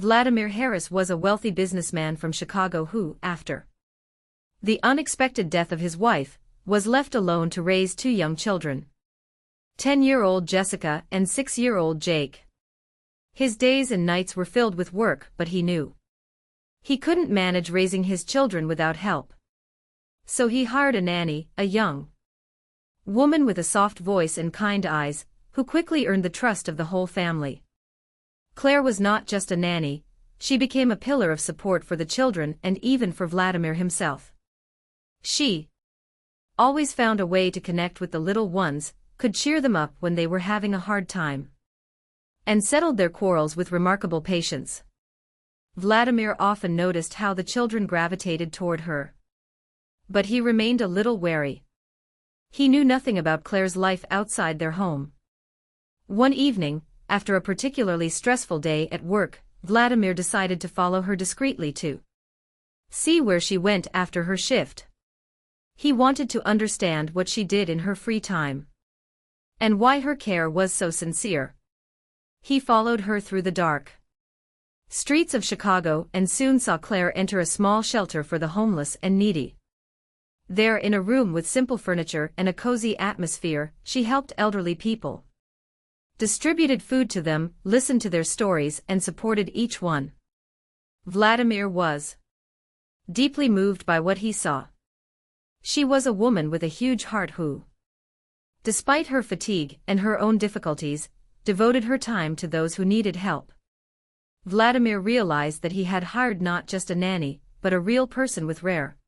Vladimir Harris was a wealthy businessman from Chicago who, after the unexpected death of his wife, was left alone to raise two young children, 10-year-old Jessica and 6-year-old Jake. His days and nights were filled with work, but he knew he couldn't manage raising his children without help. So he hired a nanny, a young woman with a soft voice and kind eyes, who quickly earned the trust of the whole family. Claire was not just a nanny, she became a pillar of support for the children and even for Vladimir himself. She always found a way to connect with the little ones, could cheer them up when they were having a hard time, and settled their quarrels with remarkable patience. Vladimir often noticed how the children gravitated toward her, but he remained a little wary. He knew nothing about Claire's life outside their home. One evening, after a particularly stressful day at work, Vladimir decided to follow her discreetly to see where she went after her shift. He wanted to understand what she did in her free time, and why her care was so sincere. He followed her through the dark streets of Chicago and soon saw Claire enter a small shelter for the homeless and needy. There, in a room with simple furniture and a cozy atmosphere, she helped elderly people, distributed food to them, listened to their stories and supported each one. Vladimir was deeply moved by what he saw. She was a woman with a huge heart who, despite her fatigue and her own difficulties, devoted her time to those who needed help. Vladimir realized that he had hired not just a nanny, but a real person with rare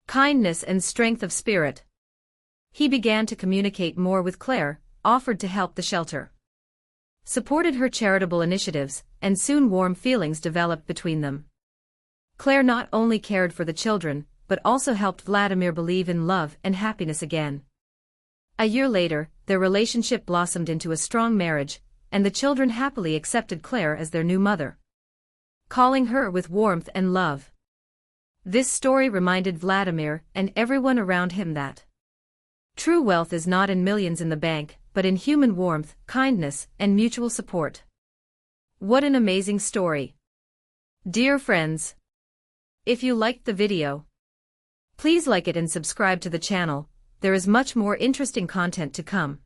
kindness and strength of spirit. He began to communicate more with Claire, offered to help the shelter, supported her charitable initiatives, and soon warm feelings developed between them. Claire not only cared for the children, but also helped Vladimir believe in love and happiness again. A year later, their relationship blossomed into a strong marriage, and the children happily accepted Claire as their new mother, calling her with warmth and love. This story reminded Vladimir and everyone around him that true wealth is not in millions in the bank, but in human warmth, kindness, and mutual support. What an amazing story! Dear friends, if you liked the video, please like it and subscribe to the channel. There is much more interesting content to come.